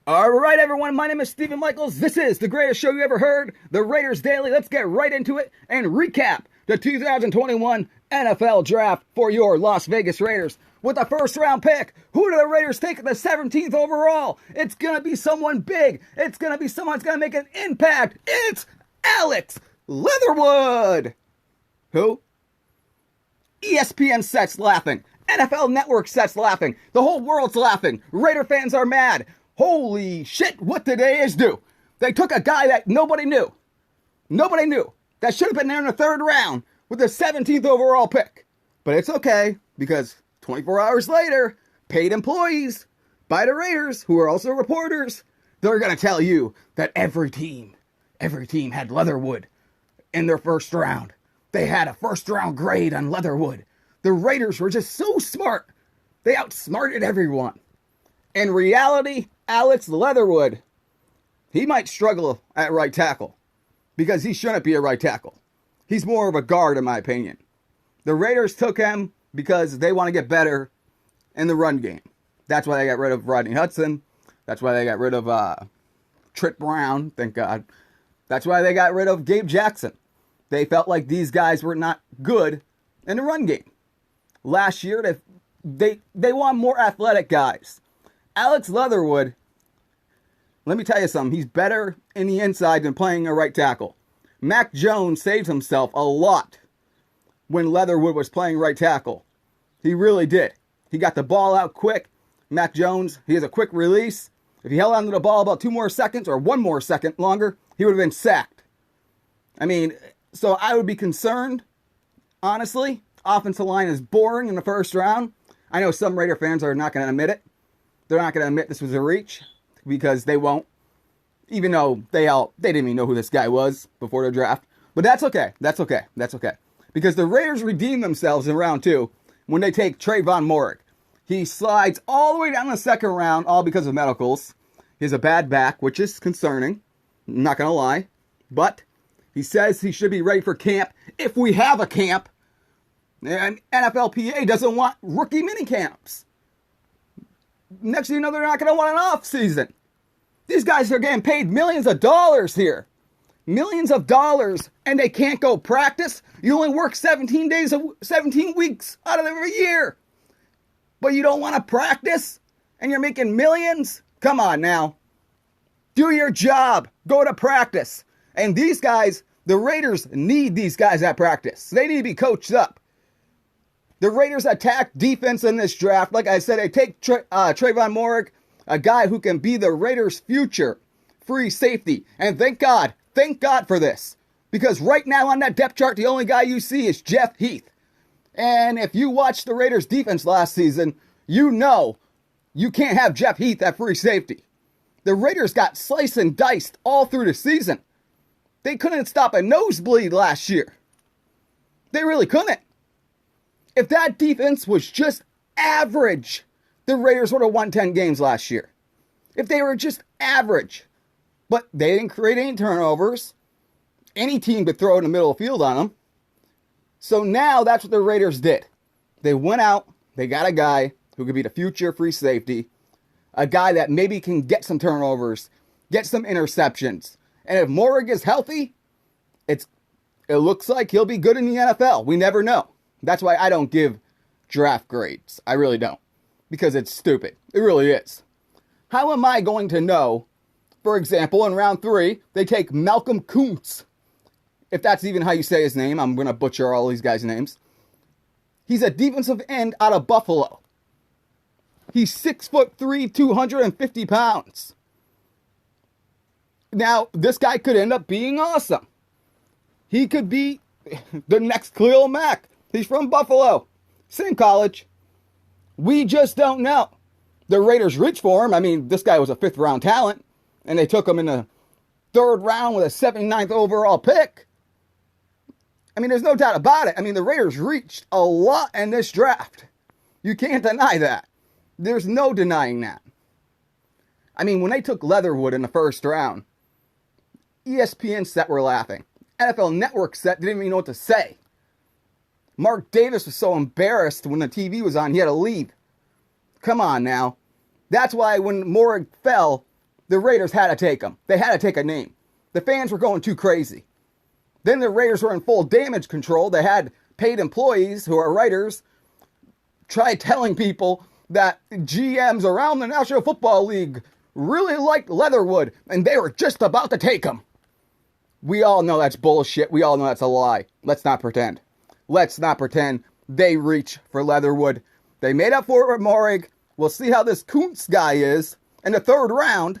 All right, everyone, my name is Stephen Michaels. This is the greatest show you ever heard, the Raiders Daily. Let's get right into it and recap the 2021 NFL Draft for your Las Vegas Raiders. With the first round pick, who do the Raiders take at the 17th overall? It's going to be someone big. It's going to be someone that's going to make an impact. It's Alex Leatherwood. Who? ESPN sets laughing. NFL Network sets laughing. The whole world's laughing. Raider fans are mad. Holy shit, what did they do? They took a guy that nobody knew. Nobody knew. That should have been there in the third round with the 17th overall pick. But it's okay, because 24 hours later, paid employees by the Raiders, who are also reporters, they're going to tell you that every team had Leatherwood in their first round. They had a first round grade on Leatherwood. The Raiders were just so smart. They outsmarted everyone. In reality, Alex Leatherwood, he might struggle at right tackle because he shouldn't be a right tackle. He's more of a guard, in my opinion. The Raiders took him because they want to get better in the run game. That's why they got rid of Rodney Hudson. That's why they got rid of Trent Brown, thank God. That's why they got rid of Gabe Jackson. They felt like these guys were not good in the run game. Last year, they want more athletic guys. Alex Leatherwood, let me tell you something. He's better in the inside than playing a right tackle. Mac Jones saved himself a lot when Leatherwood was playing right tackle. He really did. He got the ball out quick. Mac Jones, he has a quick release. If he held onto the ball about 2 more seconds or 1 more second longer, he would have been sacked. I mean, so I would be concerned, honestly. Offensive line is boring in the first round. I know some Raider fans are not going to admit it. They're not going to admit this was a reach because they won't, even though they didn't even know who this guy was before the draft. But that's okay. That's okay. That's okay. Because the Raiders redeem themselves in round 2 when they take Trayvon Moehrig. He slides all the way down the second round, all because of medicals. He has a bad back, which is concerning. I'm not going to lie. But he says he should be ready for camp if we have a camp. And NFLPA doesn't want rookie mini camps. Next thing you know, they're not going to want an off season. These guys are getting paid millions of dollars here. Millions of dollars, and they can't go practice. You only work 17 weeks out of every year. But you don't want to practice, and you're making millions? Come on now. Do your job. Go to practice. And these guys, the Raiders need these guys at practice. They need to be coached up. The Raiders attack defense in this draft. Like I said, they take Trayvon Moehrig, a guy who can be the Raiders' future free safety. And thank God for this. Because right now on that depth chart, the only guy you see is Jeff Heath. And if you watched the Raiders' defense last season, you know you can't have Jeff Heath at free safety. The Raiders got sliced and diced all through the season. They couldn't stop a nosebleed last year. They really couldn't. If that defense was just average, the Raiders would have won 10 games last year. If they were just average. But they didn't create any turnovers. Any team could throw in the middle of the field on them. So now that's what the Raiders did. They went out, they got a guy who could be the future free safety. A guy that maybe can get some turnovers, get some interceptions. And if Moehrig is healthy, it looks like he'll be good in the NFL. We never know. That's why I don't give draft grades. I really don't. Because it's stupid. It really is. How am I going to know, for example, in round 3, they take Malcolm Kuntz. If that's even how you say his name, I'm going to butcher all these guys' names. He's a defensive end out of Buffalo. He's 6'3", 250 pounds. Now, this guy could end up being awesome. He could be the next Khalil Mack. He's from Buffalo. Same college. We just don't know. The Raiders reached for him. I mean, this guy was a 5th round talent. And they took him in the 3rd round with a 79th overall pick. I mean, there's no doubt about it. I mean, the Raiders reached a lot in this draft. You can't deny that. There's no denying that. I mean, when they took Leatherwood in the 1st round, ESPN set were laughing. NFL Network set didn't even know what to say. Mark Davis was so embarrassed when the TV was on, he had to leave. Come on now. That's why when Moehrig fell, the Raiders had to take him. They had to take a name. The fans were going too crazy. Then the Raiders were in full damage control. They had paid employees who are writers try telling people that GMs around the National Football League really liked Leatherwood, and they were just about to take him. We all know that's bullshit. We all know that's a lie. Let's not pretend. Let's not pretend they reach for Leatherwood. They made up for it with Morig. We'll see how this Kuntz guy is in the third round.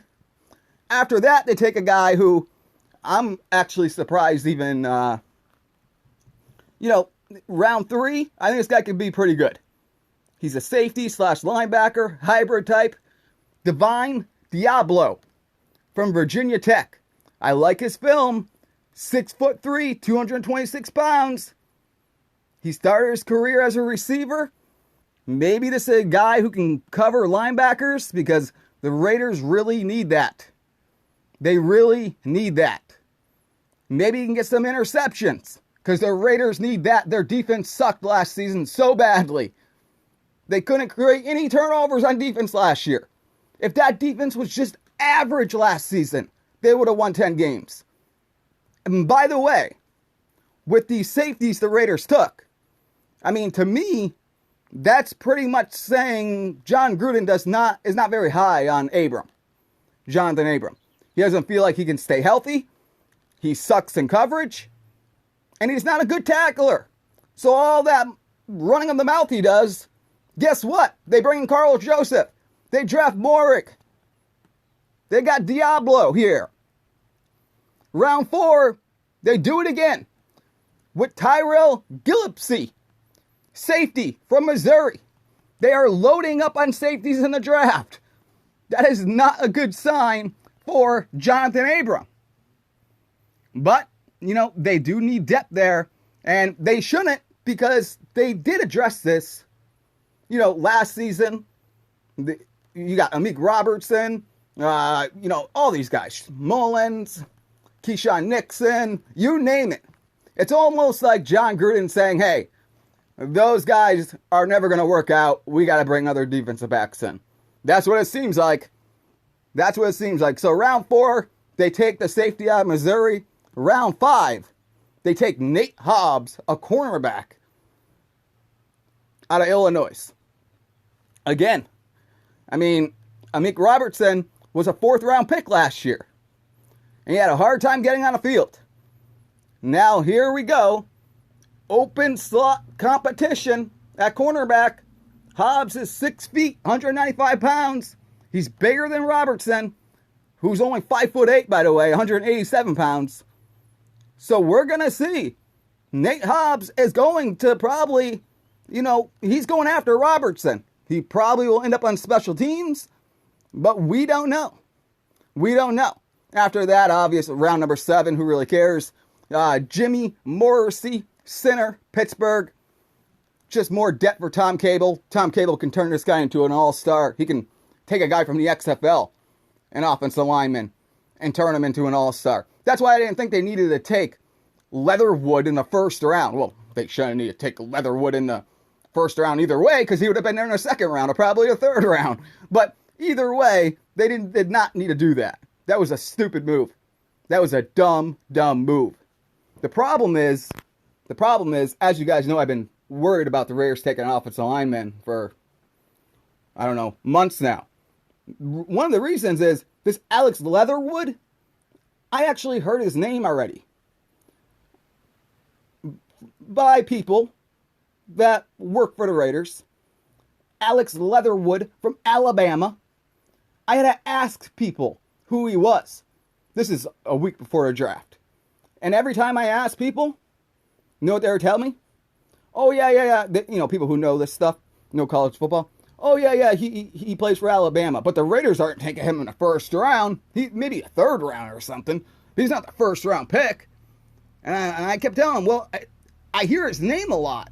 After that, they take a guy who I'm actually surprised even, round 3, I think this guy could be pretty good. He's a safety / linebacker, hybrid type. Divine Diablo from Virginia Tech. I like his film. 6'3", 226 pounds. He started his career as a receiver. Maybe this is a guy who can cover linebackers because the Raiders really need that. They really need that. Maybe he can get some interceptions because the Raiders need that. Their defense sucked last season so badly. They couldn't create any turnovers on defense last year. If that defense was just average last season, they would have won 10 games. And by the way, with these safeties the Raiders took, I mean, to me, that's pretty much saying John Gruden is not very high on Jonathan Abram. He doesn't feel like he can stay healthy. He sucks in coverage. And he's not a good tackler. So all that running of the mouth he does, guess what? They bring in Carl Joseph. They draft Morik. They got Diablo here. Round 4, they do it again with Tyrell Gillespie, safety from Missouri. They are loading up on safeties in the draft. That is not a good sign for Jonathan Abram. But, they do need depth there, and they shouldn't because they did address this. Last season, you got Amik Robertson, all these guys, Mullins, Keyshawn Nixon, you name it. It's almost like John Gruden saying, hey, those guys are never going to work out. We got to bring other defensive backs in. That's what it seems like. So round 4, they take the safety out of Missouri. Round 5, they take Nate Hobbs, a cornerback, out of Illinois. Again, Amik Robertson was a 4th round pick last year. And he had a hard time getting on the field. Now here we go. Open slot competition at cornerback. Hobbs is 6 feet, 195 pounds. He's bigger than Robertson, who's only 5'8", by the way, 187 pounds. So we're going to see. Nate Hobbs is going to probably, he's going after Robertson. He probably will end up on special teams, but we don't know. After that, obviously, round number 7, who really cares? Jimmy Morrissey, center, Pittsburgh. Just more depth for Tom Cable. Tom Cable can turn this guy into an all-star. He can take a guy from the XFL, an offensive lineman, and turn him into an all-star. That's why I didn't think they needed to take Leatherwood in the first round. Well, they shouldn't need to take Leatherwood in the first round either way, because he would have been there in the second round or probably a third round. But either way, they did not need to do that. That was a stupid move. That was a dumb move. The problem is, as you guys know, I've been worried about the Raiders taking an offensive lineman for, months now. One of the reasons is this Alex Leatherwood. I actually heard his name already by people that work for the Raiders. Alex Leatherwood from Alabama. I had to ask people who he was. This is a week before the draft. And every time I asked people, you know what they were telling me? Oh, yeah. People who know this stuff, know college football. Oh, yeah, he plays for Alabama. But the Raiders aren't taking him in the first round. Maybe a third round or something. He's not the first round pick. And I kept telling him, well, I hear his name a lot.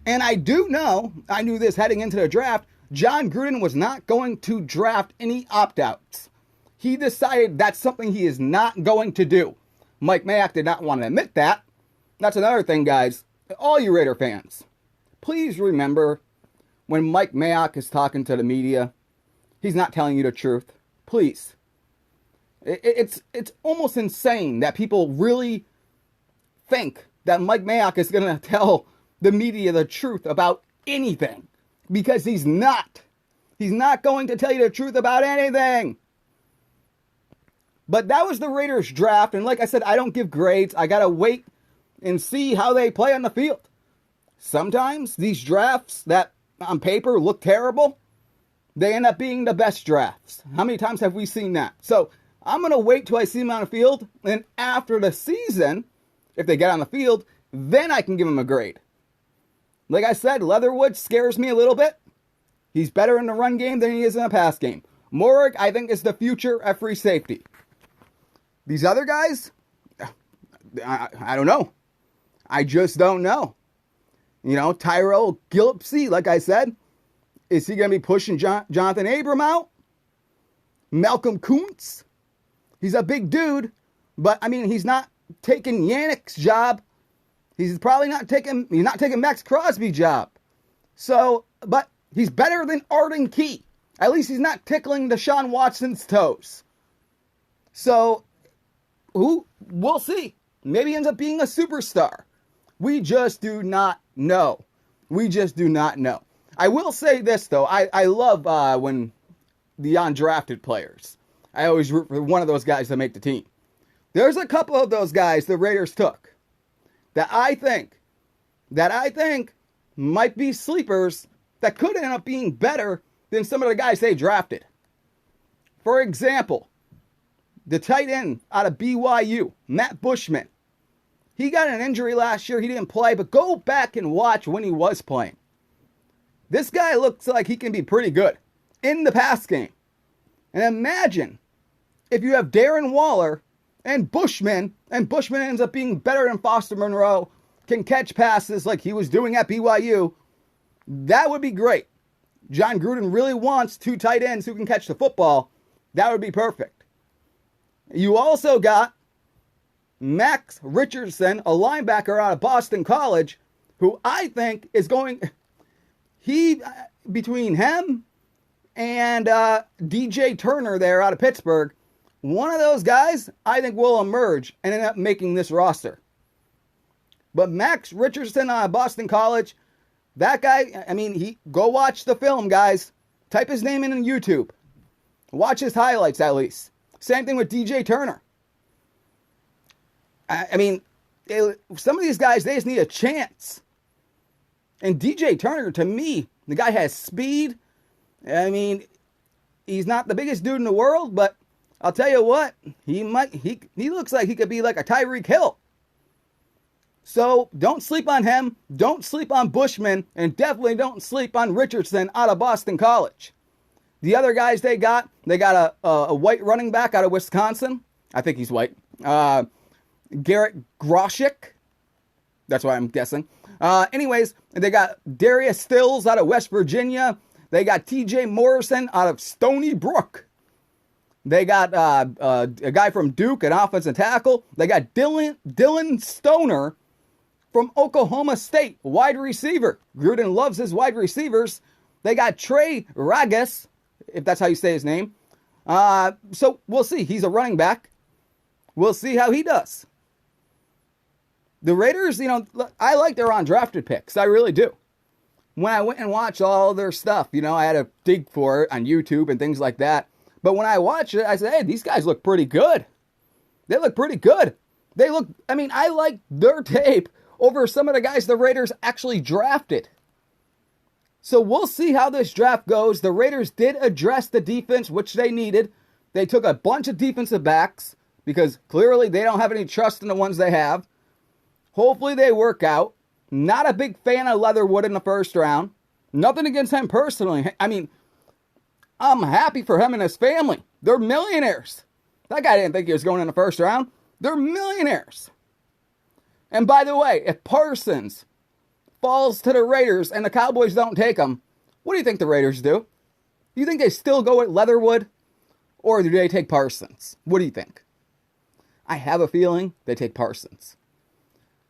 And I do know, I knew this heading into the draft, John Gruden was not going to draft any opt-outs. He decided that's something he is not going to do. Mike Mayock did not want to admit that. That's another thing, guys. All you Raider fans, please remember when Mike Mayock is talking to the media, he's not telling you the truth. Please It's almost insane that people really think that Mike Mayock is going to tell the media the truth about anything, because he's not. He's not going to tell you the truth about anything. But that was the Raiders draft, and like I said, I don't give grades. I got to wait and see how they play on the field. Sometimes these drafts that on paper look terrible, they end up being the best drafts. How many times have we seen that? So I'm going to wait till I see them on the field, and after the season, if they get on the field, then I can give them a grade. Like I said, Leatherwood scares me a little bit. He's better in the run game than he is in the pass game. Morik, I think, is the future at free safety. These other guys, I don't know. I just don't know. You know, Tyrell Gillespie, like I said, is he going to be pushing Jonathan Abram out? Malcolm Kuntz, he's a big dude, but I mean, he's not taking Yannick's job. He's not taking Max Crosby's job. So, but he's better than Arden Key. At least he's not tickling Deshaun Watson's toes. So, we'll see. Maybe he ends up being a superstar. We just do not know. We just do not know. I will say this, though. I love when the undrafted players, I always root for one of those guys to make the team. There's a couple of those guys the Raiders took that I think might be sleepers that could end up being better than some of the guys they drafted. For example, the tight end out of BYU, Matt Bushman. He got an injury last year. He didn't play, but go back and watch when he was playing. This guy looks like he can be pretty good in the pass game. And imagine if you have Darren Waller and Bushman ends up being better than Foster Monroe, can catch passes like he was doing at BYU. That would be great. John Gruden really wants two tight ends who can catch the football. That would be perfect. You also got Max Richardson, a linebacker out of Boston College, who I think is going... between him and DJ Turner there out of Pittsburgh, one of those guys I think will emerge and end up making this roster. But Max Richardson out of Boston College, that guy, I mean, go watch the film, guys. Type his name in on YouTube. Watch his highlights at least. Same thing with DJ Turner. I mean, some of these guys, they just need a chance. And DJ Turner, to me, the guy has speed. I mean, he's not the biggest dude in the world, but I'll tell you what, he looks like he could be like a Tyreek Hill. So don't sleep on him. Don't sleep on Bushman, and definitely don't sleep on Richardson out of Boston College. The other guys they got a white running back out of Wisconsin. I think he's white. Garrett Groshek. That's what I'm guessing. Anyways, they got Darius Stills out of West Virginia. They got TJ Morrison out of Stony Brook. They got a guy from Duke, an offensive tackle. They got Dylan Stoner from Oklahoma State, wide receiver. Gruden loves his wide receivers. They got Trey Ragas, if that's how you say his name. So we'll see. He's a running back. We'll see how he does. The Raiders, I like their undrafted picks. I really do. When I went and watched all their stuff, I had to dig for it on YouTube and things like that. But when I watched it, I said, hey, these guys look pretty good. They look pretty good. I like their tape over some of the guys the Raiders actually drafted. So we'll see how this draft goes. The Raiders did address the defense, which they needed. They took a bunch of defensive backs because clearly they don't have any trust in the ones they have. Hopefully they work out. Not a big fan of Leatherwood in the first round. Nothing against him personally. I mean, I'm happy for him and his family. They're millionaires. That guy didn't think he was going in the first round. They're millionaires. And by the way, if Parsons falls to the Raiders and the Cowboys don't take him, what do you think the Raiders do? Do you think they still go with Leatherwood? Or do they take Parsons? What do you think? I have a feeling they take Parsons.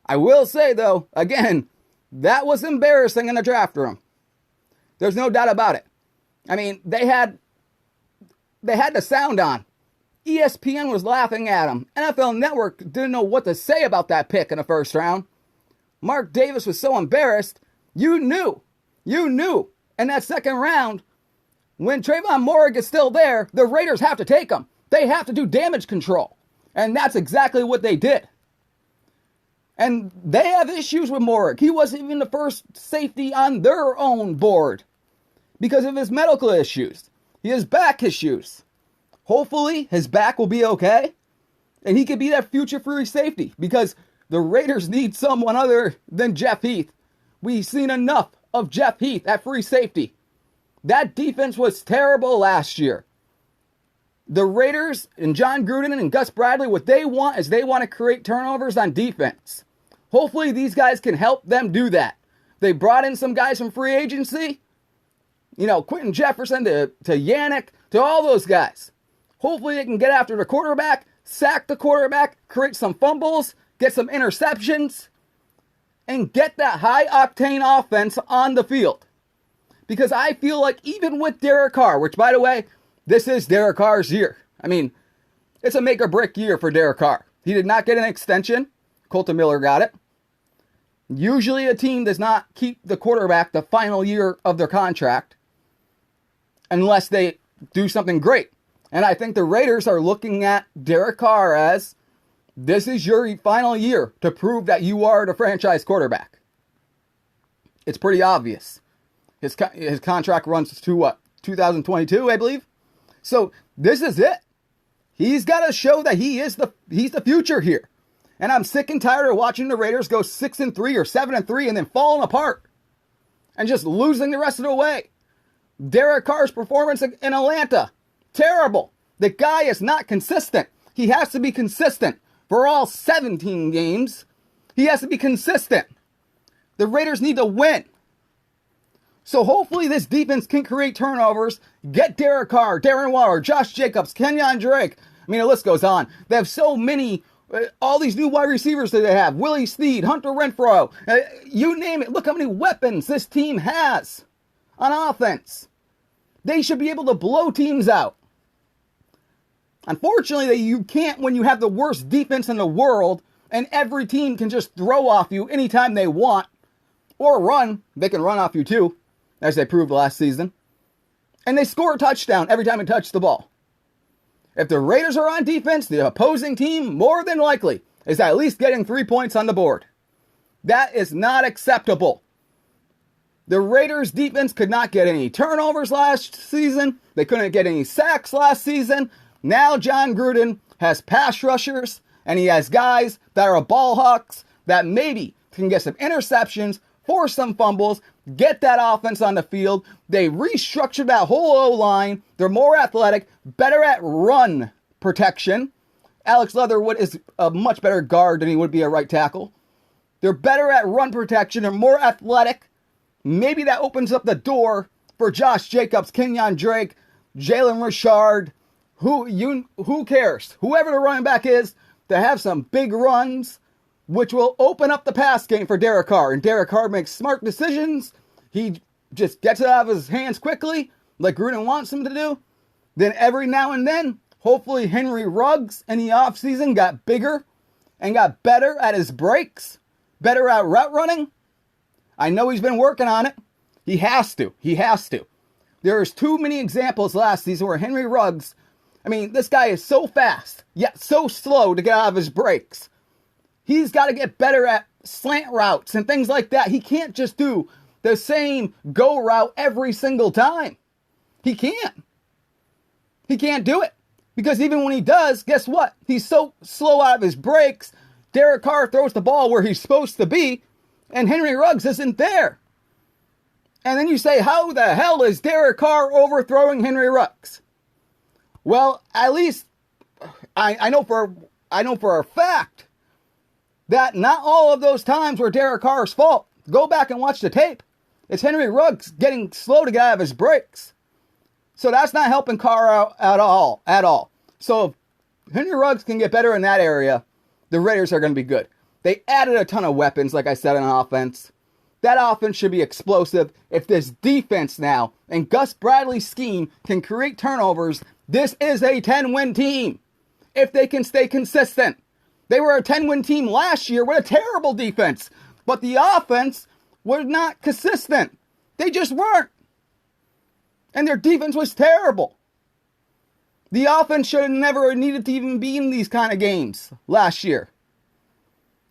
I will say, though, again, that was embarrassing in the draft room. There's no doubt about it. I mean, they had the sound on ESPN was laughing at him. NFL Network didn't know what to say about that pick in the first round. Mark Davis was so embarrassed. You knew in that second round, when Trayvon Moehrig is still there, the Raiders have to take him. They have to do damage control. And that's exactly what they did. And they have issues with Moehrig. He wasn't even the first safety on their own board because of his medical issues. He has back issues. Hopefully, his back will be okay, and he could be that future free safety because the Raiders need someone other than Jeff Heath. We've seen enough of Jeff Heath at free safety. That defense was terrible last year. The Raiders and John Gruden and Gus Bradley, what they want is they want to create turnovers on defense. Hopefully, these guys can help them do that. They brought in some guys from free agency. Quentin Jefferson to Yannick, to all those guys. Hopefully they can get after the quarterback, sack the quarterback, create some fumbles, get some interceptions, and get that high-octane offense on the field. Because I feel like even with Derek Carr, which, by the way, this is Derek Carr's year. I mean, it's a make-or-break year for Derek Carr. He did not get an extension. Colton Miller got it. Usually a team does not keep the quarterback the final year of their contract unless they do something great. And I think the Raiders are looking at Derek Carr as, this is your final year to prove that you are the franchise quarterback. It's pretty obvious. His contract runs to what? 2022, I believe. So this is it. He's got to show that he's the future here. And I'm sick and tired of watching the Raiders go 6-3 or 7-3 and then falling apart and just losing the rest of the way. Derek Carr's performance in Atlanta, terrible. The guy is not consistent. He has to be consistent for all 17 games. He has to be consistent. The Raiders need to win. So hopefully this defense can create turnovers, get Derek Carr, Darren Waller, Josh Jacobs, Kenyon Drake. I mean, the list goes on. They have so many, all these new wide receivers that they have. Willie Snead, Hunter Renfrow, you name it. Look how many weapons this team has on offense. They should be able to blow teams out. Unfortunately, you can't when you have the worst defense in the world and every team can just throw off you anytime they want. Or run. They can run off you too, as they proved last season. And they score a touchdown every time they touch the ball. If the Raiders are on defense, the opposing team, more than likely, is at least getting 3 points on the board. That is not acceptable. The Raiders' defense could not get any turnovers last season. They couldn't get any sacks last season. Now John Gruden has pass rushers, and he has guys that are ball hawks that maybe can get some interceptions, force some fumbles, get that offense on the field. They restructured that whole O-line. They're more athletic, better at run protection. Alex Leatherwood is a much better guard than he would be a right tackle. They're better at run protection. They're more athletic. Maybe that opens up the door for Josh Jacobs, Kenyon Drake, Jalen Richard. Who cares? Whoever the running back is, to have some big runs, which will open up the pass game for Derek Carr. And Derek Carr makes smart decisions. He just gets it out of his hands quickly, like Gruden wants him to do. Then every now and then, hopefully Henry Ruggs in the offseason got bigger and got better at his breaks, better at route running. I know he's been working on it. He has to. There's too many examples last season where Henry Ruggs, this guy is so fast, yet so slow to get out of his breaks. He's got to get better at slant routes and things like that. He can't just do the same go route every single time. He can't. He can't do it. Because even when he does, guess what? He's so slow out of his breaks, Derek Carr throws the ball where he's supposed to be, and Henry Ruggs isn't there. And then you say, how the hell is Derek Carr overthrowing Henry Ruggs? Well, at least I know for a fact that not all of those times were Derek Carr's fault. Go back and watch the tape. It's Henry Ruggs getting slow to get out of his breaks. So that's not helping Carr out at all. So if Henry Ruggs can get better in that area, the Raiders are going to be good. They added a ton of weapons, like I said, on offense. That offense should be explosive. If this defense now and Gus Bradley's scheme can create turnovers, this is a 10-win team. if they can stay consistent. They were a 10-win team last year with a terrible defense, but the offense was not consistent. They just weren't. And their defense was terrible. The offense should have never needed to even be in these kind of games last year.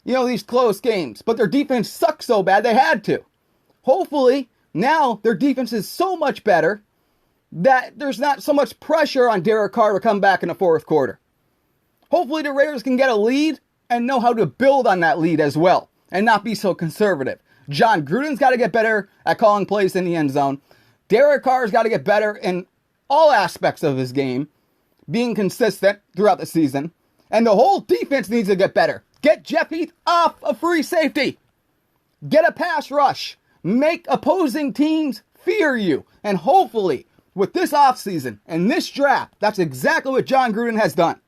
You know, these close games. But their defense sucked so bad they had to. Hopefully, now their defense is so much better that there's not so much pressure on Derek Carr to come back in the fourth quarter. Hopefully the Raiders can get a lead and know how to build on that lead as well and not be so conservative. John Gruden's got to get better at calling plays in the end zone. Derek Carr's got to get better in all aspects of his game, being consistent throughout the season. And the whole defense needs to get better. Get Jeff Heath off a free safety. Get a pass rush. Make opposing teams fear you. And hopefully, with this offseason and this draft, that's exactly what John Gruden has done.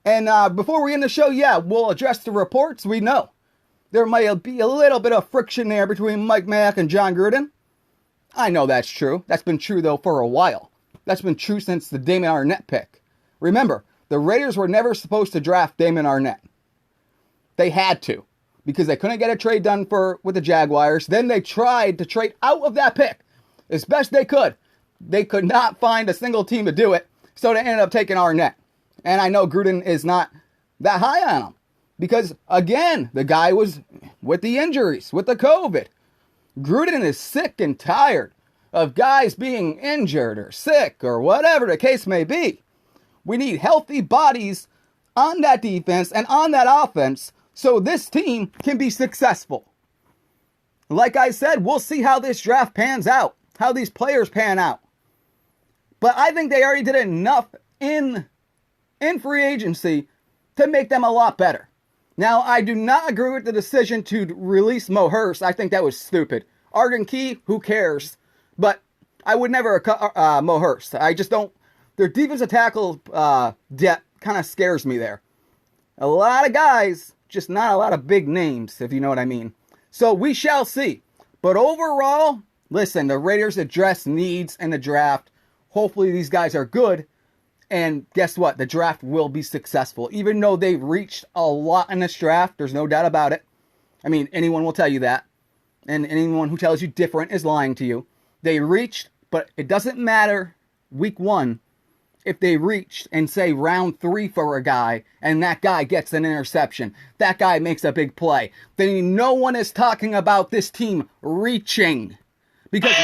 And before we end the show, we'll address the reports. We know there might be a little bit of friction there between Mike Mayock and John Gruden. I know that's true. That's been true, though, for a while. That's been true since the Damon Arnette pick. Remember, the Raiders were never supposed to draft Damon Arnette. They had to, because they couldn't get a trade done with the Jaguars. Then they tried to trade out of that pick as best they could. They could not find a single team to do it, so they ended up taking Arnette. And I know Gruden is not that high on him, because, again, the guy was with the injuries, with the COVID. Gruden is sick and tired of guys being injured or sick or whatever the case may be. We need healthy bodies on that defense and on that offense so this team can be successful. Like I said, we'll see how this draft pans out, how these players pan out. But I think they already did enough in free agency to make them a lot better. Now, I do not agree with the decision to release Mo Hurst. I think that was stupid. Arden Key, who cares? But I would never cut Mo Hurst. I just don't. Their defensive tackle depth kind of scares me there. A lot of guys, just not a lot of big names, if you know what I mean. So we shall see. But overall, listen, the Raiders address needs in the draft. Hopefully these guys are good. And guess what? The draft will be successful. Even though they've reached a lot in this draft, there's no doubt about it. I mean, anyone will tell you that. And anyone who tells you different is lying to you. They reached, but it doesn't matter week 1 if they reached and say round 3 for a guy and that guy gets an interception. That guy makes a big play. Then no one is talking about this team reaching. Because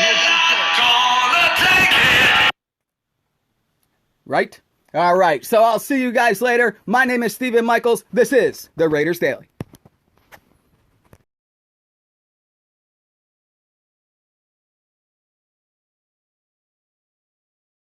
right? All right. So I'll see you guys later. My name is Steven Michaels. This is the Raiders Daily.